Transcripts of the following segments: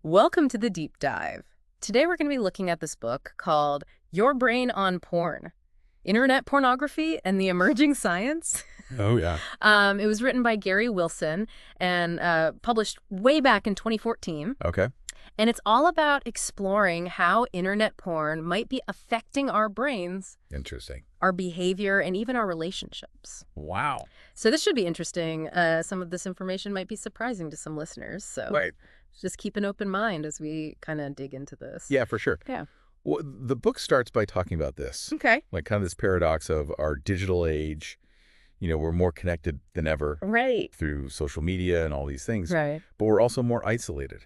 Welcome to the deep dive. Today we're going to be looking at this book called Your Brain on Porn, Internet Pornography and the Emerging Science. Oh, yeah. It was written by Gary Wilson and published way back in 2014. Okay. And it's all about exploring how internet porn might be affecting our brains, Interesting. our behavior, and even our relationships. Wow. So this should be interesting. Some of this information might be surprising to some listeners. So Right. just keep an open mind as we kind of dig into this. Yeah, for sure. Yeah. Well, the book starts by talking about this, Okay. like kind of this paradox of our digital age. We're more connected than ever Right. through social media and all these things, Right. but we're also more isolated.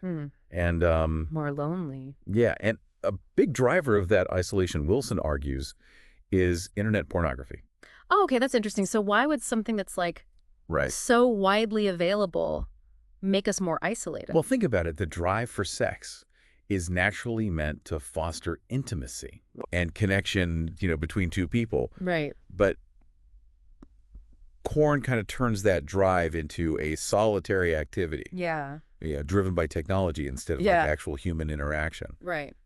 And More lonely. yeah, and a big driver of that isolation, Wilson argues, is internet pornography. Oh, okay. That's interesting. So why would something that's like Right. so widely available make us more isolated? Well, think about it. The drive for sex is naturally meant to foster intimacy and connection, between two people. Right. But porn kind of turns that drive into a solitary activity, Yeah. driven by technology instead of Yeah. like actual human interaction. Right.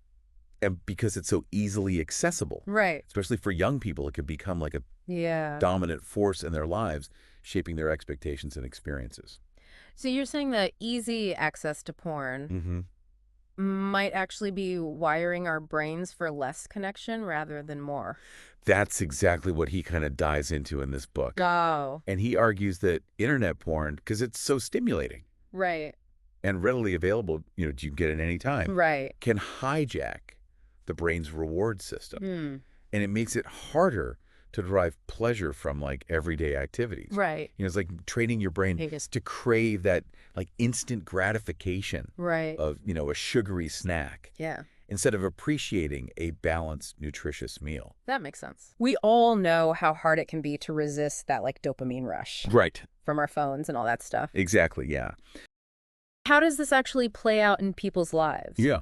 And because it's so easily accessible, Right. especially for young people, it can become like a Yeah. dominant force in their lives, shaping their expectations and experiences. So you're saying that easy access to porn Mm-hmm. might actually be wiring our brains for less connection rather than more. That's exactly what he kind of dives into in this book. Oh. And he argues that internet porn, because it's so stimulating Right. and readily available, you can get it any time, Right. can hijack the brain's reward system. Hmm. And it makes it harder to derive pleasure from like everyday activities. Right. It's like training your brain Biggest. to crave that like instant gratification Right. of, a sugary snack Yeah. instead of appreciating a balanced, nutritious meal. That makes sense. We all know how hard it can be to resist that like dopamine rush Right. from our phones and all that stuff. Exactly. Yeah. How does this actually play out in people's lives? Yeah.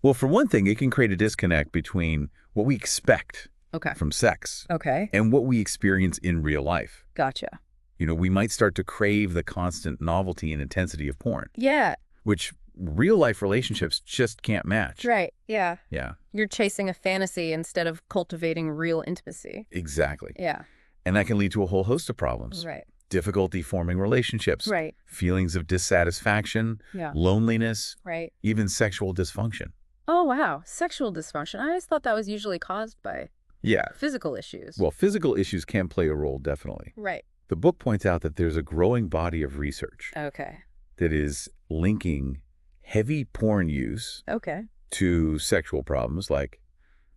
Well, for one thing, it can create a disconnect between what we expect Okay. from sex Okay. and what we experience in real life. Gotcha. We might start to crave the constant novelty and intensity of porn, Yeah. which real life relationships just can't match. Right. Yeah. Yeah, You're chasing a fantasy instead of cultivating real intimacy. exactly. Yeah. And that can lead to a whole host of problems. Right. Difficulty forming relationships, Right. feelings of dissatisfaction, Yeah. loneliness, Right. even sexual dysfunction. Oh, wow. Sexual dysfunction. I always thought that was usually caused by Yeah. physical issues. Well, physical issues can play a role, definitely. Right. The book points out that there's a growing body of research Okay. that is linking heavy porn use Okay. to sexual problems like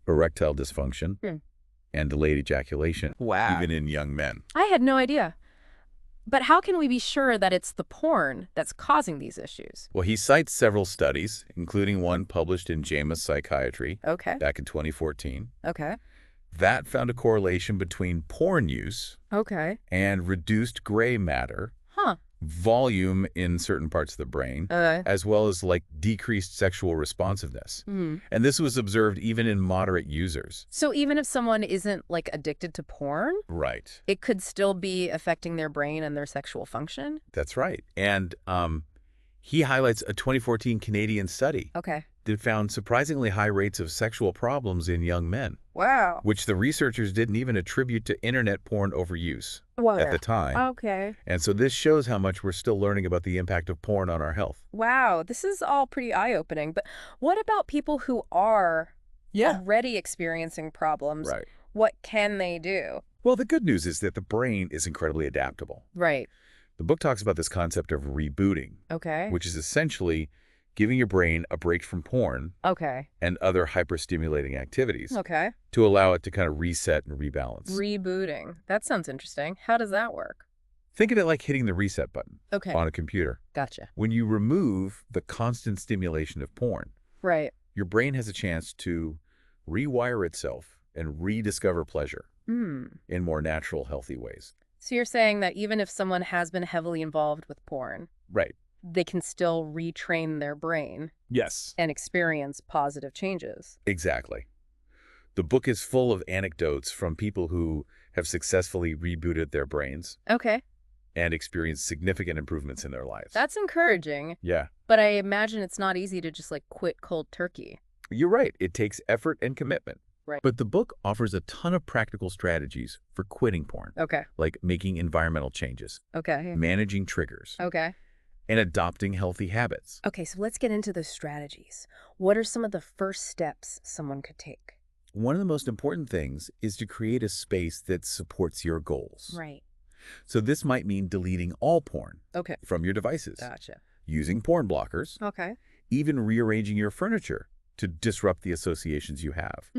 erectile dysfunction Hmm. and delayed ejaculation, Wow. even in young men. I had no idea. But how can we be sure that it's the porn that's causing these issues? Well, he cites several studies, including one published in JAMA Psychiatry Okay. back in 2014, Okay. that found a correlation between porn use Okay. and reduced gray matter, Huh. volume in certain parts of the brain, as well as like decreased sexual responsiveness. And this was observed even in moderate users. So even if someone isn't like addicted to porn, Right. it could still be affecting their brain and their sexual function? That's right. And he highlights a 2014 Canadian study Okay. that found surprisingly high rates of sexual problems in young men, Wow. which the researchers didn't even attribute to internet porn overuse at the time. Okay. And so this shows how much we're still learning about the impact of porn on our health. Wow. This is all pretty eye-opening. But what about people who are already experiencing problems? Right. What can they do? Well, the good news is that the brain is incredibly adaptable. Right. The book talks about this concept of rebooting, Okay. which is essentially giving your brain a break from porn Okay. and other hyperstimulating activities Okay. to allow it to kind of reset and rebalance. Rebooting. That sounds interesting. How does that work? Think of it like hitting the reset button Okay. on a computer. Gotcha. When you remove the constant stimulation of porn, Right. your brain has a chance to rewire itself and rediscover pleasure in more natural, healthy ways. So you're saying that even if someone has been heavily involved with porn, Right. they can still retrain their brain Yes. and experience positive changes. Exactly. The book is full of anecdotes from people who have successfully rebooted their brains. Okay. and experience significant improvements in their lives. That's encouraging. Yeah. But I imagine it's not easy to just like quit cold turkey. You're right. It takes effort and commitment. Right. But the book offers a ton of practical strategies for quitting porn. Okay. Like making environmental changes, Okay. managing triggers, Okay. and adopting healthy habits. Okay, so let's get into those strategies. What are some of the first steps someone could take? One of the most important things is to create a space that supports your goals. Right. So this might mean deleting all porn Okay. from your devices, Gotcha. using porn blockers, Okay. even rearranging your furniture to disrupt the associations you have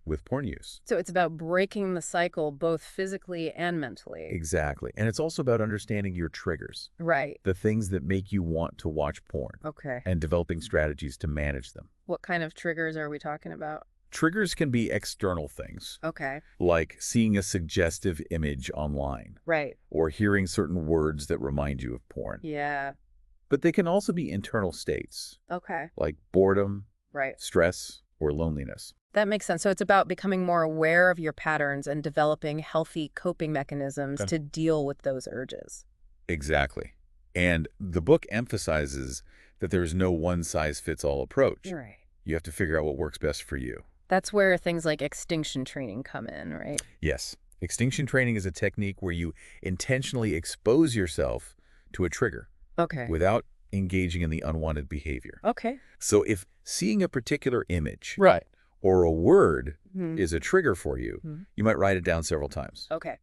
with porn use. So it's about breaking the cycle both physically and mentally. Exactly. And it's also about understanding your triggers, Right. the things that make you want to watch porn, Okay. and developing strategies to manage them. What kind of triggers are we talking about? Triggers can be external things, Okay. like seeing a suggestive image online Right. or hearing certain words that remind you of porn. Yeah. But they can also be internal states, Okay. like boredom, Right. stress, or loneliness. That makes sense. So it's about becoming more aware of your patterns and developing healthy coping mechanisms to deal with those urges. Exactly. And the book emphasizes that there is no one-size-fits-all approach. Right. You have to figure out what works best for you. That's where things like extinction training come in, right? Yes. Extinction training is a technique where you intentionally expose yourself to a trigger Okay. without engaging in the unwanted behavior. Okay. So if seeing a particular image Right. or a word is a trigger for you, you might write it down several times. Okay.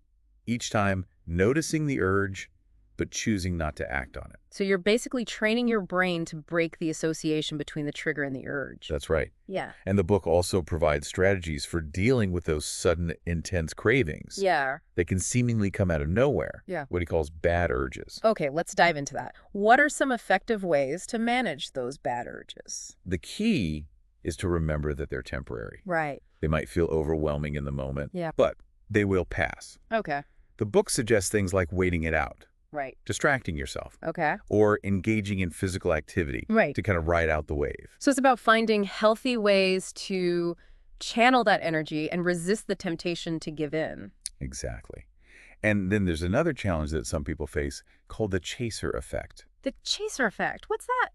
Each time noticing the urge, but choosing not to act on it. So you're basically training your brain to break the association between the trigger and the urge. That's right. Yeah. And the book also provides strategies for dealing with those sudden, intense cravings Yeah. that can seemingly come out of nowhere. Yeah. What he calls bad urges. Okay, let's dive into that. What are some effective ways to manage those bad urges? The key is to remember that they're temporary. Right. They might feel overwhelming in the moment, Yeah. but they will pass. Okay. The book suggests things like waiting it out, Right. distracting yourself, Okay. or engaging in physical activity Right. to kind of ride out the wave. So it's about finding healthy ways to channel that energy and resist the temptation to give in. Exactly. And then there's another challenge that some people face called the chaser effect. The chaser effect. What's that?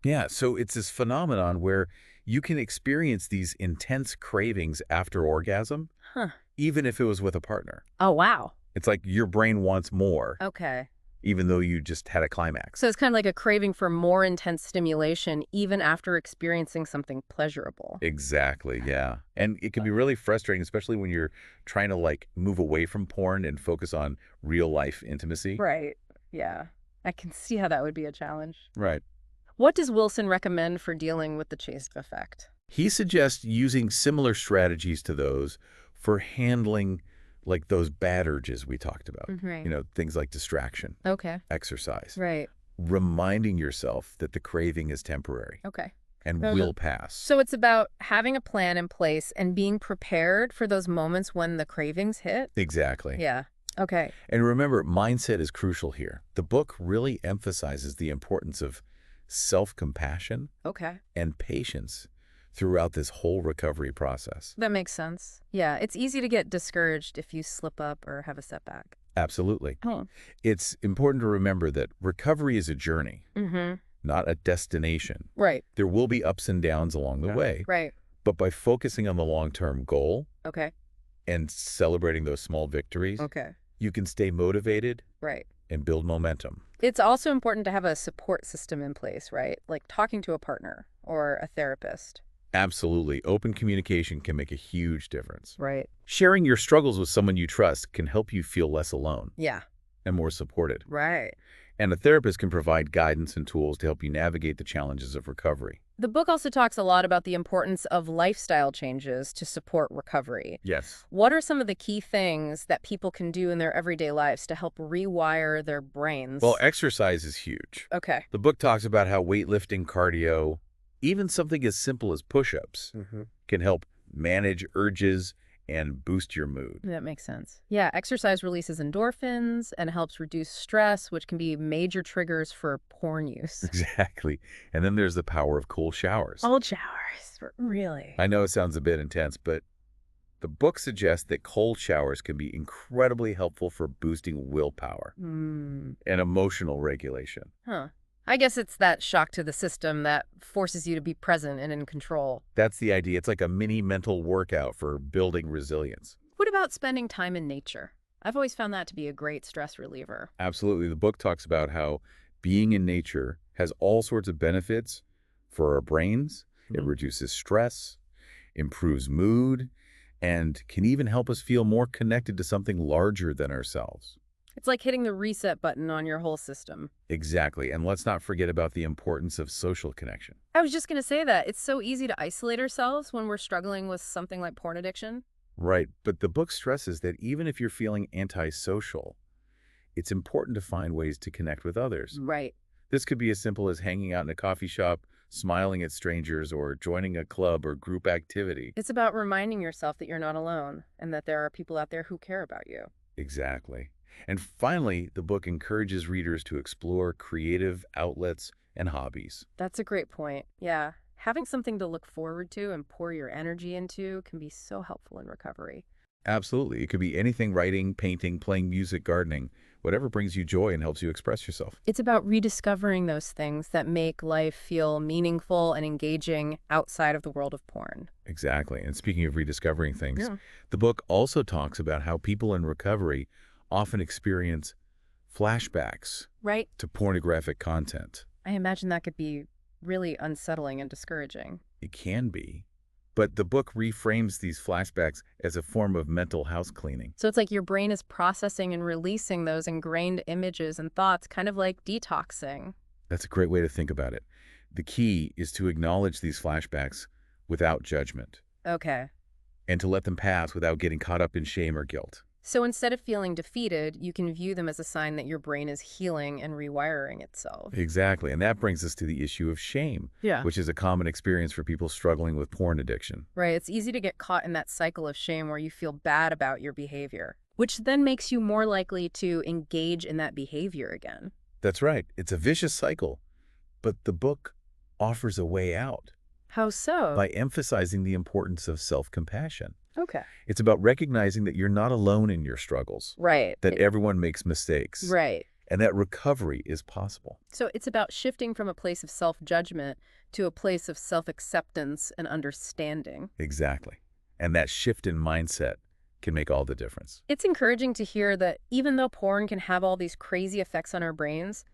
Yeah, so it's this phenomenon where you can experience these intense cravings after orgasm, even if it was with a partner. Oh, wow. It's like your brain wants more, Okay. even though you just had a climax. So it's kind of like a craving for more intense stimulation even after experiencing something pleasurable. Exactly, yeah. And it can be really frustrating, especially when you're trying to like move away from porn and focus on real life intimacy. Right. Yeah. I can see how that would be a challenge. Right. What does Wilson recommend for dealing with the chaser effect? He suggests using similar strategies to those for handling like those bad urges we talked about. Right. You know, things like distraction, Okay. exercise, Right. reminding yourself that the craving is temporary Okay. and will pass. So it's about having a plan in place and being prepared for those moments when the cravings hit? Exactly. Yeah. Okay. And remember, mindset is crucial here. The book really emphasizes the importance of self-compassion Okay. and patience throughout this whole recovery process. That makes sense. Yeah. It's easy to get discouraged if you slip up or have a setback. Absolutely. Oh. It's important to remember that recovery is a journey, not a destination. Right. There will be ups and downs along the way, Right. but by focusing on the long-term goal Okay. and celebrating those small victories, Okay. you can stay motivated Right. and build momentum. It's also important to have a support system in place, right? Like talking to a partner or a therapist. Absolutely. Open communication can make a huge difference. Right. Sharing your struggles with someone you trust can help you feel less alone Yeah. and more supported. Right. And a therapist can provide guidance and tools to help you navigate the challenges of recovery. The book also talks a lot about the importance of lifestyle changes to support recovery. Yes. What are some of the key things that people can do in their everyday lives to help rewire their brains? Well, exercise is huge. Okay. The book talks about how weightlifting, cardio, even something as simple as push-ups can help manage urges and boost your mood. That makes sense. Yeah, exercise releases endorphins and helps reduce stress, which can be major triggers for porn use. Exactly. And then there's the power of cool showers. Cold showers, really. I know it sounds a bit intense, but The book suggests that cold showers can be incredibly helpful for boosting willpower Hmm. and emotional regulation. Huh. I guess it's that shock to the system that forces you to be present and in control. That's the idea. It's like a mini mental workout for building resilience. What about spending time in nature? I've always found that to be a great stress reliever. Absolutely. The book talks about how being in nature has all sorts of benefits for our brains. It reduces stress, improves mood, and can even help us feel more connected to something larger than ourselves. It's like hitting the reset button on your whole system. Exactly. And let's not forget about the importance of social connection. I was just going to say that. It's so easy to isolate ourselves when we're struggling with something like porn addiction. Right. But the book stresses that even if you're feeling antisocial, it's important to find ways to connect with others. Right. This could be as simple as hanging out in a coffee shop, smiling at strangers, or joining a club or group activity. It's about reminding yourself that you're not alone and that there are people out there who care about you. Exactly. And finally, the book encourages readers to explore creative outlets and hobbies. That's a great point. Yeah. Having something to look forward to and pour your energy into can be so helpful in recovery. Absolutely. It could be anything: writing, painting, playing music, gardening, whatever brings you joy and helps you express yourself. It's about rediscovering those things that make life feel meaningful and engaging outside of the world of porn. Exactly. And speaking of rediscovering things, Yeah. the book also talks about how people in recovery often experience flashbacks Right? to pornographic content. I imagine that could be really unsettling and discouraging. It can be. But the book reframes these flashbacks as a form of mental house cleaning. So it's like your brain is processing and releasing those ingrained images and thoughts, kind of like detoxing. That's a great way to think about it. The key is to acknowledge these flashbacks without judgment Okay. and to let them pass without getting caught up in shame or guilt. So instead of feeling defeated, you can view them as a sign that your brain is healing and rewiring itself. Exactly. And that brings us to the issue of shame, Yeah. which is a common experience for people struggling with porn addiction. Right. It's easy to get caught in that cycle of shame where you feel bad about your behavior, which then makes you more likely to engage in that behavior again. That's right. It's a vicious cycle, but the book offers a way out How so? by emphasizing the importance of self-compassion. Okay. It's about recognizing that you're not alone in your struggles, Right. that everyone makes mistakes, Right. and that recovery is possible. So it's about shifting from a place of self-judgment to a place of self-acceptance and understanding. Exactly. And that shift in mindset can make all the difference. It's encouraging to hear that even though porn can have all these crazy effects on our brains,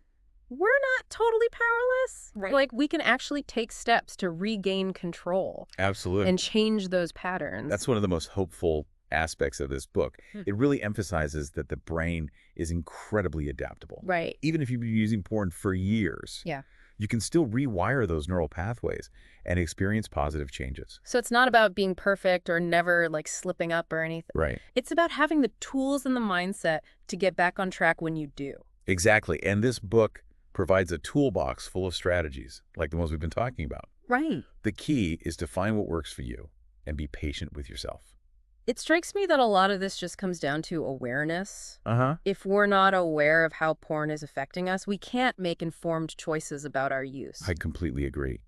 we're not totally powerless. Right. Like, we can actually take steps to regain control Absolutely. and change those patterns. That's one of the most hopeful aspects of this book. It really emphasizes that the brain is incredibly adaptable. Right. Even if you've been using porn for years, Yeah. you can still rewire those neural pathways and experience positive changes. So it's not about being perfect or never, like, slipping up or anything. Right. It's about having the tools and the mindset to get back on track when you do. Exactly. And this book provides a toolbox full of strategies, like the ones we've been talking about. Right. The key is to find what works for you and be patient with yourself. It strikes me that a lot of this just comes down to awareness. Uh-huh. If we're not aware of how porn is affecting us, we can't make informed choices about our use. I completely agree.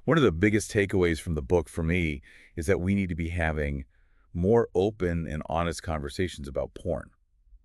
One of the biggest takeaways from the book for me is that we need to be having more open and honest conversations about porn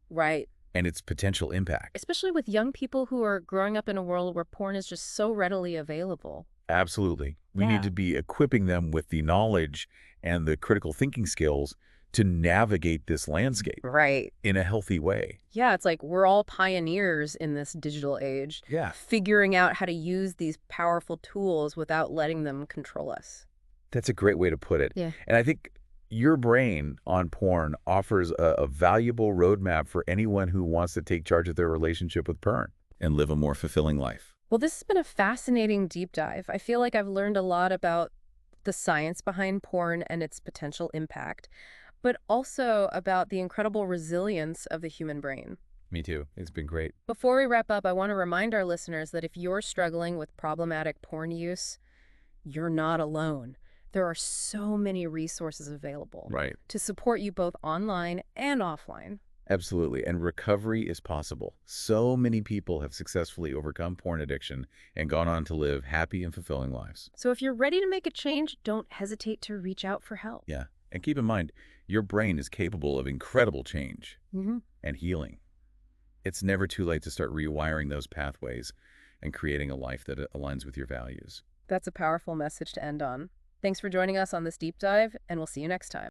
Right. and its potential impact. Especially with young people who are growing up in a world where porn is just so readily available. Absolutely. We Yeah. need to be equipping them with the knowledge and the critical thinking skills to navigate this landscape Right. in a healthy way. Yeah, it's like we're all pioneers in this digital age, Yeah. figuring out how to use these powerful tools without letting them control us. That's a great way to put it. Yeah. And I think Your Brain on Porn offers a valuable roadmap for anyone who wants to take charge of their relationship with porn and live a more fulfilling life. Well, this has been a fascinating deep dive. I feel like I've learned a lot about the science behind porn and its potential impact, but also about the incredible resilience of the human brain. Me too. It's been great. Before we wrap up, I want to remind our listeners that if you're struggling with problematic porn use, you're not alone. There are so many resources available Right. to support you both online and offline. Absolutely. And recovery is possible. So many people have successfully overcome porn addiction and gone on to live happy and fulfilling lives. So if you're ready to make a change, don't hesitate to reach out for help. Yeah. And keep in mind, your brain is capable of incredible change Hmm. and healing. It's never too late to start rewiring those pathways and creating a life that aligns with your values. That's a powerful message to end on. Thanks for joining us on this deep dive, and we'll see you next time.